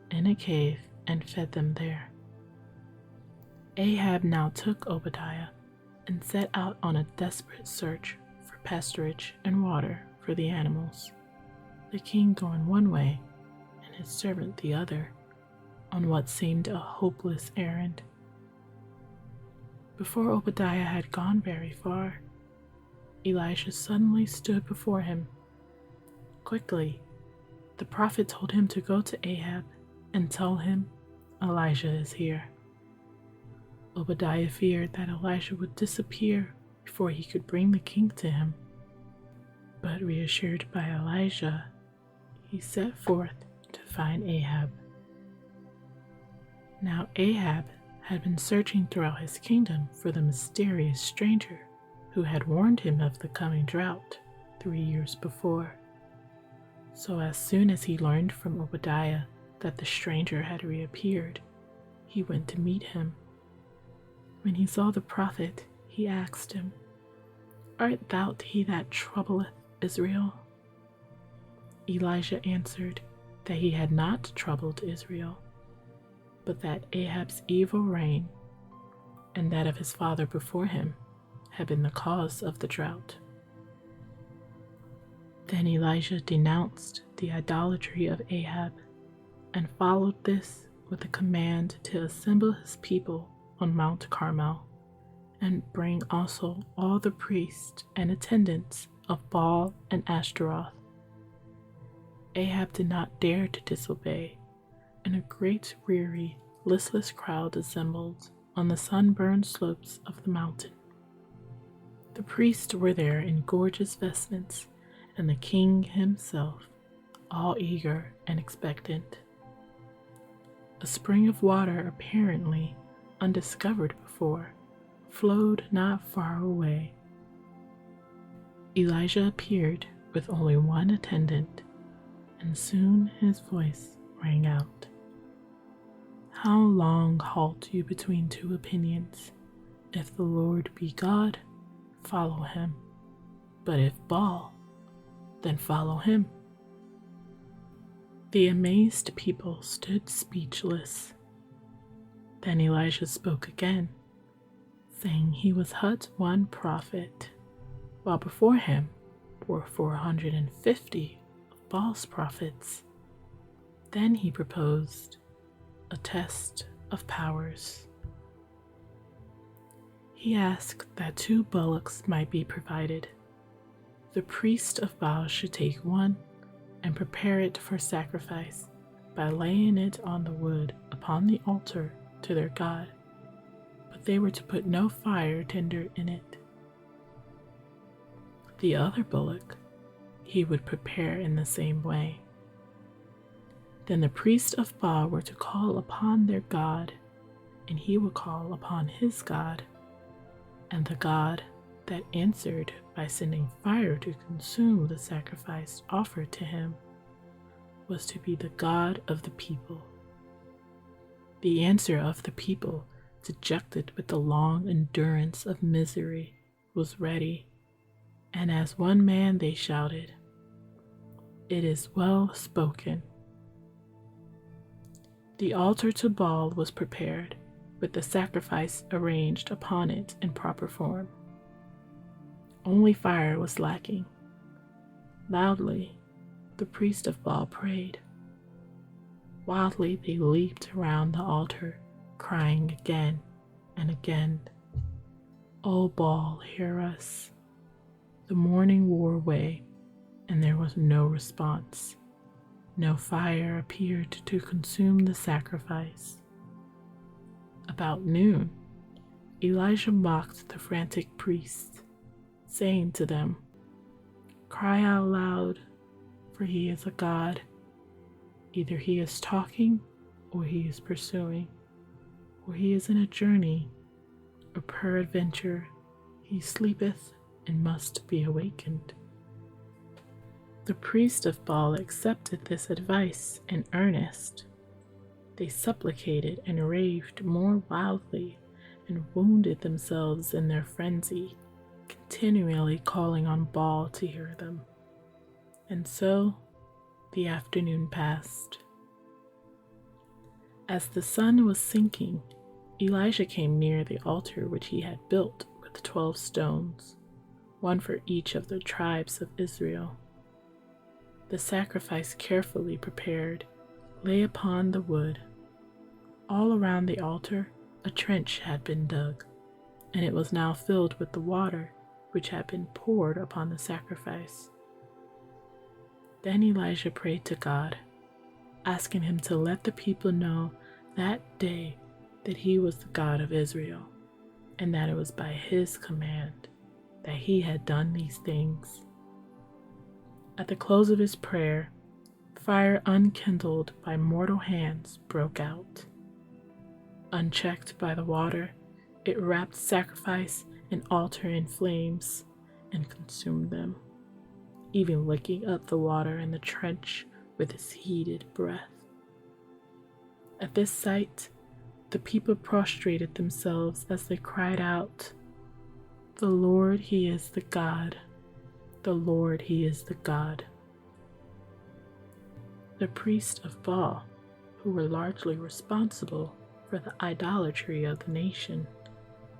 in a cave and fed them there. Ahab now took Obadiah and set out on a desperate search for pasturage and water for the animals, the king going one way and his servant the other, on what seemed a hopeless errand. Before Obadiah had gone very far, Elijah suddenly stood before him. Quickly, the prophet told him to go to Ahab and tell him Elijah is here. Obadiah feared that Elijah would disappear before he could bring the king to him, but reassured by Elijah, he set forth to find Ahab. Now Ahab had been searching throughout his kingdom for the mysterious stranger who had warned him of the coming drought 3 years before. So as soon as he learned from Obadiah that the stranger had reappeared, he went to meet him. When he saw the prophet, he asked him, "Art thou he that troubleth Israel?" Elijah answered that he had not troubled Israel, but that Ahab's evil reign and that of his father before him had been the cause of the drought. Then Elijah denounced the idolatry of Ahab and followed this with a command to assemble his people on Mount Carmel and bring also all the priests and attendants of Baal and Ashtaroth. Ahab did not dare to disobey, and a great, weary, listless crowd assembled on the sunburned slopes of the mountain. The priests were there in gorgeous vestments, and the king himself, all eager and expectant. A spring of water, apparently undiscovered before, flowed not far away. Elijah appeared with only one attendant, and soon his voice rang out. How long halt you between two opinions? If the Lord be God, follow him. But if Baal, then follow him. The amazed people stood speechless. Then Elijah spoke again, saying he was but one prophet, while before him were 450 of Baal's prophets. Then he proposed a test of powers. He asked that 2 bullocks might be provided. The priest of Baal should take one and prepare it for sacrifice by laying it on the wood upon the altar to their God, but they were to put no fire tinder in it. The other bullock he would prepare in the same way. Then the priest of Baal were to call upon their God, and he would call upon his God, and the God that answered by sending fire to consume the sacrifice offered to him was to be the God of the people. The answer of the people, dejected with the long endurance of misery, was ready, and as one man they shouted, "It is well spoken." The altar to Baal was prepared, with the sacrifice arranged upon it in proper form. Only fire was lacking. Loudly, the priest of Baal prayed. Wildly they leaped around the altar, crying again and again, "O Baal, hear us." The morning wore away, and there was no response. No fire appeared to consume the sacrifice. About noon, Elijah mocked the frantic priests, saying to them, "Cry out loud, for he is a god. Either he is talking, or he is pursuing, or he is in a journey, or peradventure he sleepeth and must be awakened." The priest of Baal accepted this advice in earnest. They supplicated and raved more wildly and wounded themselves in their frenzy, continually calling on Baal to hear them. And so the afternoon passed. As the sun was sinking, Elijah came near the altar which he had built with 12 stones, one for each of the tribes of Israel. The sacrifice, carefully prepared, lay upon the wood. All around the altar a trench had been dug, and it was now filled with the water which had been poured upon the sacrifice. Then Elijah prayed to God, asking him to let the people know that day that he was the God of Israel, and that it was by his command that he had done these things. At the close of his prayer, fire unkindled by mortal hands broke out. Unchecked by the water, it wrapped sacrifice and altar in flames and consumed them, even licking up the water in the trench with its heated breath. At this sight, the people prostrated themselves as they cried out, "The Lord, he is the God. The Lord, he is the God." The priests of Baal, who were largely responsible for the idolatry of the nation,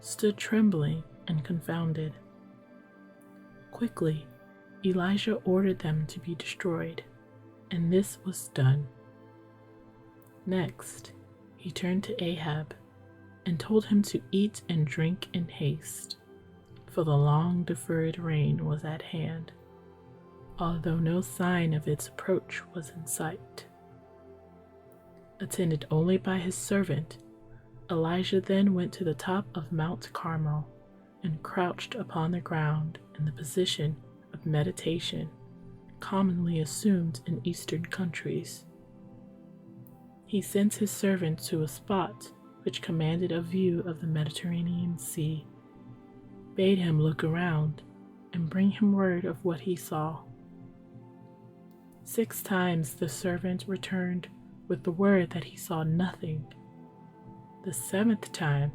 stood trembling and confounded. Quickly, Elijah ordered them to be destroyed, and this was done. Next, he turned to Ahab and told him to eat and drink in haste, for the long-deferred rain was at hand, although no sign of its approach was in sight. Attended only by his servant, Elijah then went to the top of Mount Carmel and crouched upon the ground in the position of meditation, commonly assumed in Eastern countries. He sent his servant to a spot which commanded a view of the Mediterranean Sea, bade him look around, and bring him word of what he saw. 6 times the servant returned with the word that he saw nothing. The 7th time,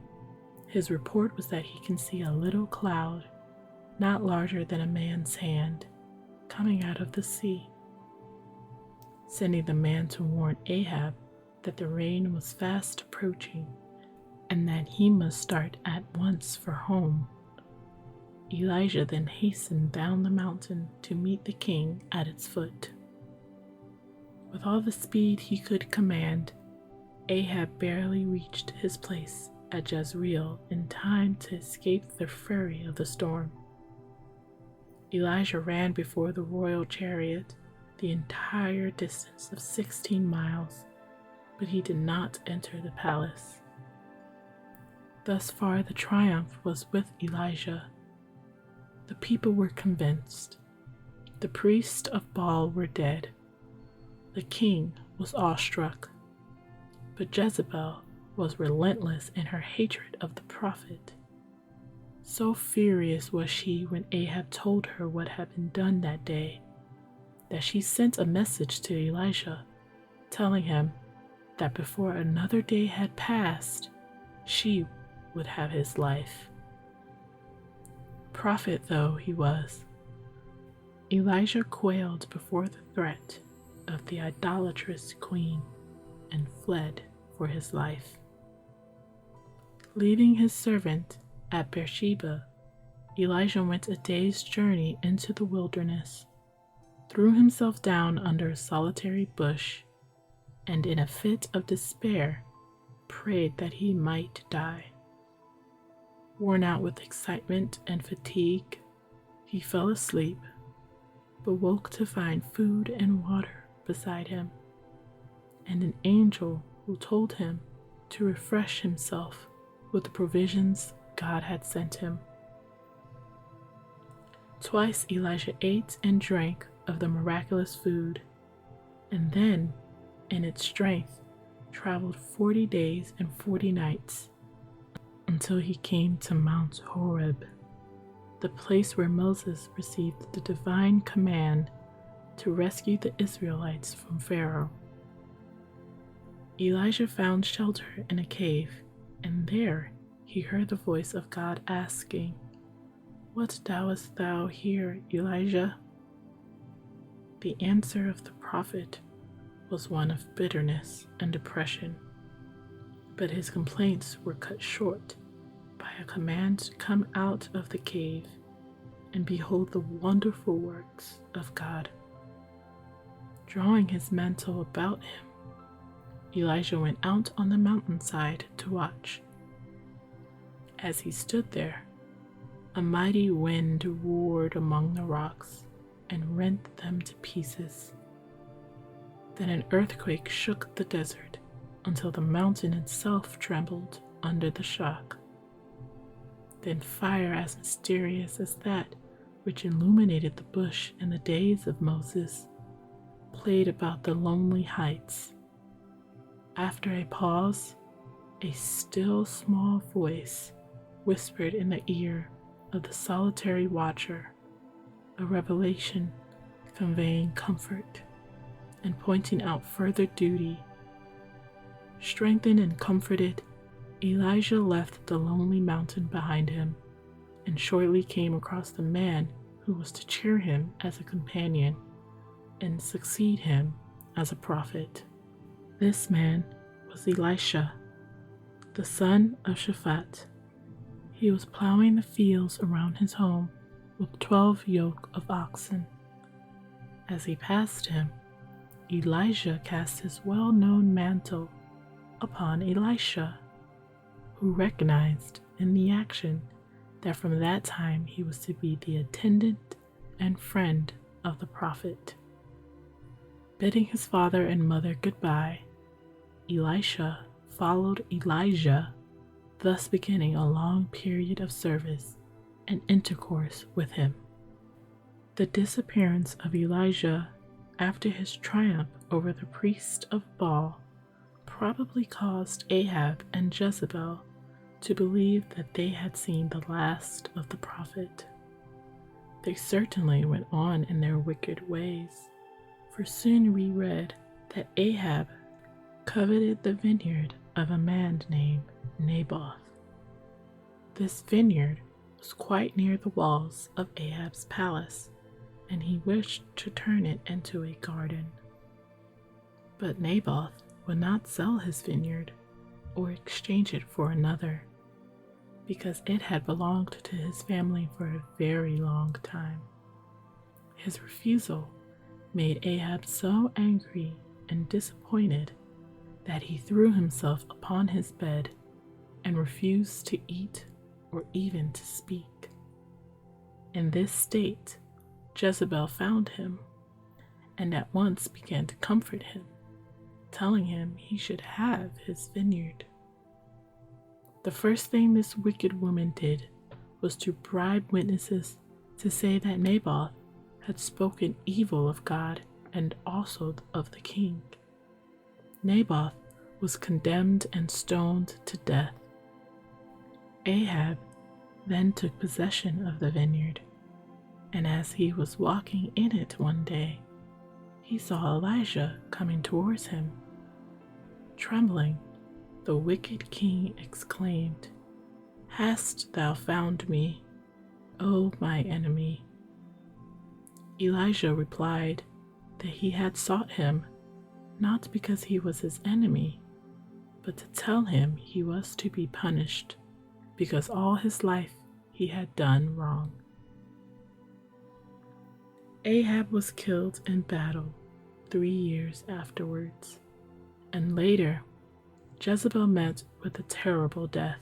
his report was that he can see a little cloud, not larger than a man's hand, coming out of the sea. Sending the man to warn Ahab that the rain was fast approaching and that he must start at once for home, Elijah then hastened down the mountain to meet the king at its foot. With all the speed he could command, Ahab barely reached his place at Jezreel in time to escape the fury of the storm. Elijah ran before the royal chariot the entire distance of 16 miles, but he did not enter the palace. Thus far the triumph was with Elijah. The people were convinced. The priests of Baal were dead. The king was awestruck. But Jezebel was relentless in her hatred of the prophet. So furious was she when Ahab told her what had been done that day, that she sent a message to Elisha, telling him that before another day had passed, she would have his life. Prophet though he was, Elijah quailed before the threat of the idolatrous queen and fled for his life. Leaving his servant at Beersheba, Elijah went a day's journey into the wilderness, threw himself down under a solitary bush, and in a fit of despair prayed that he might die. Worn out with excitement and fatigue, he fell asleep, but woke to find food and water beside him, and an angel who told him to refresh himself with the provisions God had sent him. Twice Elijah ate and drank of the miraculous food, and then, in its strength, traveled 40 days and 40 nights until he came to Mount Horeb, the place where Moses received the divine command to rescue the Israelites from Pharaoh. Elijah found shelter in a cave, and there he heard the voice of God asking, "What doest thou here, Elijah?" The answer of the prophet was one of bitterness and depression, but his complaints were cut short by a command to come out of the cave and behold the wonderful works of God. Drawing his mantle about him, Elijah went out on the mountainside to watch. As he stood there, a mighty wind roared among the rocks and rent them to pieces. Then an earthquake shook the desert until the mountain itself trembled under the shock. Then fire as mysterious as that which illuminated the bush in the days of Moses played about the lonely heights. After a pause, a still small voice whispered in the ear of the solitary watcher, a revelation conveying comfort and pointing out further duty. Strengthened and comforted, Elijah left the lonely mountain behind him and shortly came across the man who was to cheer him as a companion and succeed him as a prophet. This man was Elisha, the son of Shaphat. He was plowing the fields around his home with 12 yoke of oxen. As he passed him, Elijah cast his well-known mantle upon Elisha, who recognized in the action that from that time he was to be the attendant and friend of the prophet. Bidding his father and mother goodbye, Elisha followed Elijah, thus beginning a long period of service and intercourse with him. The disappearance of Elijah after his triumph over the priest of Baal probably caused Ahab and Jezebel to believe that they had seen the last of the prophet. They certainly went on in their wicked ways, for soon we read that Ahab coveted the vineyard of a man named Naboth. This vineyard was quite near the walls of Ahab's palace, and he wished to turn it into a garden. But Naboth would not sell his vineyard or exchange it for another, because it had belonged to his family for a very long time. His refusal made Ahab so angry and disappointed that he threw himself upon his bed and refused to eat or even to speak. In this state, Jezebel found him and at once began to comfort him, telling him he should have his vineyard. The first thing this wicked woman did was to bribe witnesses to say that Naboth had spoken evil of God and also of the king. Naboth was condemned and stoned to death. Ahab then took possession of the vineyard, and as he was walking in it one day, he saw Elijah coming towards him. Trembling, the wicked king exclaimed, "Hast thou found me, O my enemy?" Elijah replied that he had sought him not because he was his enemy, but to tell him he was to be punished because all his life he had done wrong. Ahab was killed in battle 3 years afterwards, and later Jezebel met with a terrible death,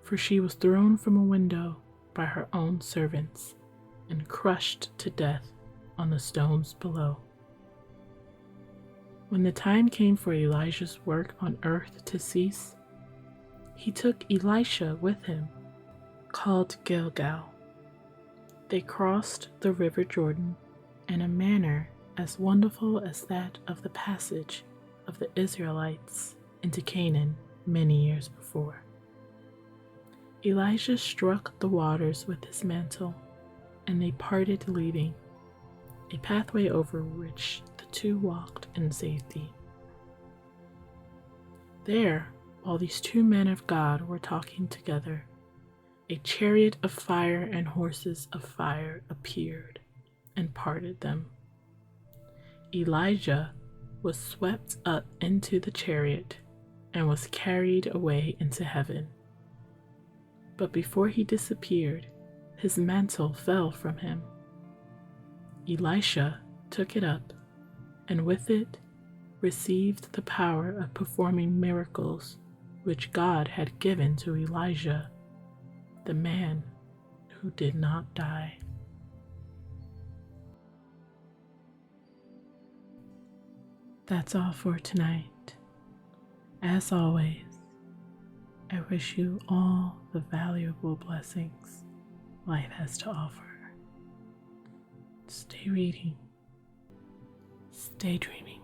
for she was thrown from a window by her own servants and crushed to death on the stones below. When the time came for Elijah's work on earth to cease, he took Elisha with him, called Gilgal. They crossed the river Jordan in a manner as wonderful as that of the passage of the Israelites into Canaan many years before. Elijah struck the waters with his mantle, and they parted, leaving a pathway over which the two walked in safety. There, while these two men of God were talking together, a chariot of fire and horses of fire appeared and parted them. Elijah was swept up into the chariot and was carried away into heaven. But before he disappeared, his mantle fell from him. Elisha took it up, and with it received the power of performing miracles which God had given to Elijah, the man who did not die. That's all for tonight. As always, I wish you all the valuable blessings life has to offer. Stay reading. Stay dreaming.